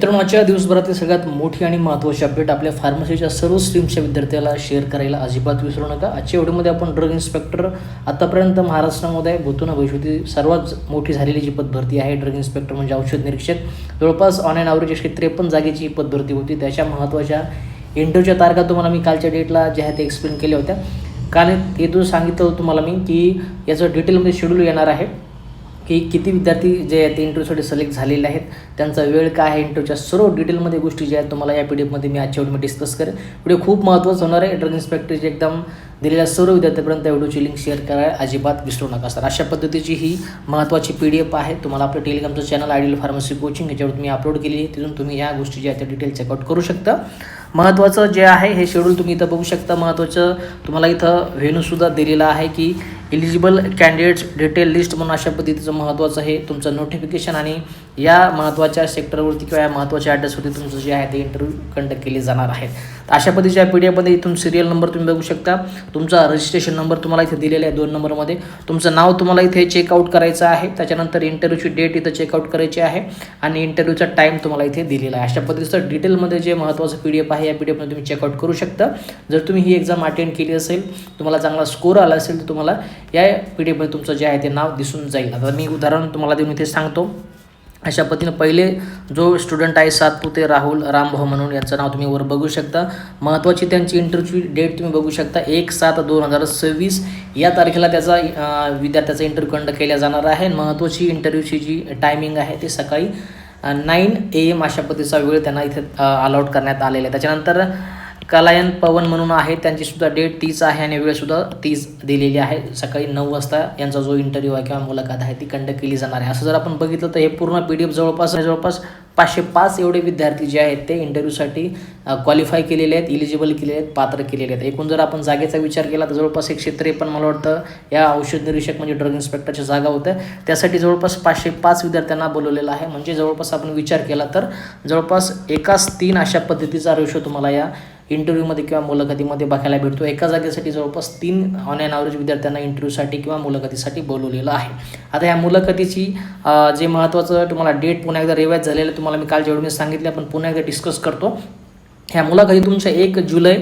मित्रांनो, आजच्या दिवसभरातील सगळ्यात मोठी आणि महत्त्वाची अपडेट आपल्या फार्मसीच्या सर्व स्ट्रीमच्या विद्यार्थ्याला शेअर करायला अजिबात विसरू नका. आजच्या व्हिडिओमध्ये आपण ड्रग इन्स्पेक्टर आतापर्यंत महाराष्ट्रामध्ये भूतून भविष्यती सर्वात मोठी झालेली जी पदभरती आहे ड्रग इन्स्पेक्टर म्हणजे औषध निरीक्षक, जवळपास ऑन अँड ॲव्हरेज 153 जागेची पदभरती होती. त्याच्या महत्त्वाच्या इंटरव्ह्यूच्या तारखा तुम्हाला मी कालच्या डेटला जे आहे ते एक्सप्लेन केल्या होत्या. काल हे सांगितलं होतं तुम्हाला मी की याचं डिटेलमध्ये शेड्यूल येणार आहे की किती विद्यार्थी जे आहेत ते इंटरव्ह्यूसाठी सिलेक्ट झालेले आहेत, त्यांचा वेळ काय आहे, इंटरव्ह्यूच्या सर्व डिटेलमध्ये गोष्टी ज्या आहेत तुम्हाला या PDF मध्ये मी आजच्या व्हिडिओमध्ये डिस्कस करेन. व्हिडिओ खूप महत्त्वाचा होणार आहे. ड्रग इन्स्पेक्टरची एकदम दिलेल्या सर्व विद्यार्थ्यांपर्यंत व्हिडिओची लिंक शेअर करायला अजिबात विसरू नका सर. अशा पद्धतीची ही महत्त्वाची PDF आहे. तुम्हाला आपलं टेलिग्रामचं चॅनल आयडियल फार्मसी कोचिंग याच्यावर तुम्ही अपलोड केली आहे, तिथून तुम्ही या गोष्टी ज्या आहेत त्या डिटेल चेकआउट करू शकता. महत्त्वाचं जे आहे हे शेड्यूल तुम्ही इथं बघू शकता. महत्त्वाचं तुम्हाला इथं व्हेन्यूसुद्धा दिलेला आहे की एलिजिबल कॅन्डिडेट्स डिटेल लिस्ट म्हणून अशा पद्धतीचं महत्त्वाचं हे तुमचं नोटिफिकेशन आणि या महत्त्वाच्या सेक्टरवरती किंवा या महत्त्वाच्या ॲड्रेसवरती तुमचं जे आहे ते इंटरव्ह्यू कंडक्ट केले जाणार आहेत. तर अशा पद्धतीच्या PDF इथून सिरियल नंबर तुम्ही बघू शकता. तुमचा रजिस्ट्रेशन नंबर तुम्हाला इथे दिलेला आहे 2 नंबरमध्ये. तुमचं नाव तुम्हाला इथे चेकआउट करायचं आहे. त्याच्यानंतर इंटरव्ह्यूची डेट इथं चेकआउट करायची आहे आणि इंटरव्ह्यूचा टाईम तुम्हाला इथे दिलेला आहे. अशा पद्धतीचं डिटेलमध्ये जे महत्त्वाचं PDF आहे या PDF तुम्ही चेकआउट करू शकता. जर तुम्ही ही एक्झाम अटेंड केली असेल, तुम्हाला चांगला स्कोर आला असेल, तर तुम्हाला या PDF तुमचं जे आहे ते नाव दिसून जाईल. आता मी उदाहरण तुम्हाला देऊन इथे सांगतो. अशा पद्धतीनं पहिले जो स्टुडंट आहे सातपुते राहुल रामभाऊ म्हणून, यांचं नाव तुम्ही वर बघू शकता. महत्त्वाची त्यांची इंटरव्ह्यूची डेट तुम्ही बघू शकता 1/7/2026 या तारखेला त्याचा विद्यार्थ्याचा इंटरव्ह्यू कंडक्ट केला जाणार आहे. महत्त्वाची इंटरव्ह्यूची जी टायमिंग आहे ते सकाळी 9 AM अशा पद्धतीचा वेळ त्यांना इथे अलॉट करण्यात आलेला आहे. त्याच्यानंतर कलायन पवन म्हणून आहे, त्यांचीसुद्धा डेट 30 आहे आणि वेळसुद्धा 30 दिलेली आहे. सकाळी 9 वाजता यांचा जो इंटरव्ह्यू आहे किंवा मुलाखत आहे ती कंडक्ट केली जाणार आहे. असं जर आपण बघितलं तर हे पूर्ण PDF जवळपास 505 एवढे विद्यार्थी जे आहेत ते इंटरव्ह्यूसाठी क्वालिफाय केलेले आहेत, इलिजिबल केलेले आहेत, पात्र केलेले आहेत. एकूण जर आपण जागेचा विचार केला तर जवळपास 153 मला वाटतं या औषध निरीक्षक म्हणजे ड्रग इन्स्पेक्टरच्या जागा होत्या. त्यासाठी जवळपास 505 विद्यार्थ्यांना बोलवलेलं आहे. म्हणजे जवळपास आपण विचार केला तर जवळपास 1:3 अशा पद्धतीचा रेशो तुम्हाला या इंटरव्ह्यूमध्ये किंवा मुलाखतीमध्ये बघायला भेटतो. एका जागेसाठी जवळपास 3 ऑन अँड ॲव्हरेज विद्यार्थ्यांना इंटरव्ह्यूसाठी किंवा मुलाखतीसाठी बोलवलेलं आहे. आता या मुलाखतीची जे महत्त्वाचं तुम्हाला डेट पुन्हा एकदा रिवाइज झालेलं तुम्हाला मी कालच्या व्हिडिओमध्ये सांगितले, आपण पुन्हा एकदा डिस्कस करतो. ह्या मुलाखती तुमच्या 1 जुलै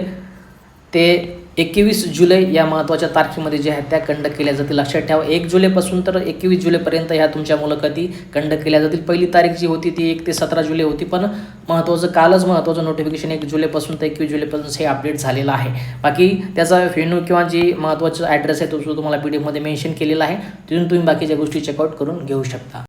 ते 21 जुलै या महत्त्वाच्या तारखेमध्ये जे आहेत त्या कंडक्ट केल्या जातील. लक्षात ठेवा, 1 जुलैपासून तर 21 जुलैपर्यंत ह्या तुमच्या मुलाखती कंडक्ट केल्या जातील. पहिली तारीख जी होती ती 1 ते 17 जुलै होती, पण कालच महत्त्वाचं नोटिफिकेशन 1 जुलैपासून ते 21 जुलैपर्यंत हे अपडेट झालेलं आहे. बाकी त्याचा व्हेन्यू किंवा जी महत्त्वाचा ॲड्रेस आहे तो तुम्हाला PDF मेन्शन केलेला आहे. तिथून तुम्ही बाकीच्या गोष्टी चेकआउट करून घेऊ शकता.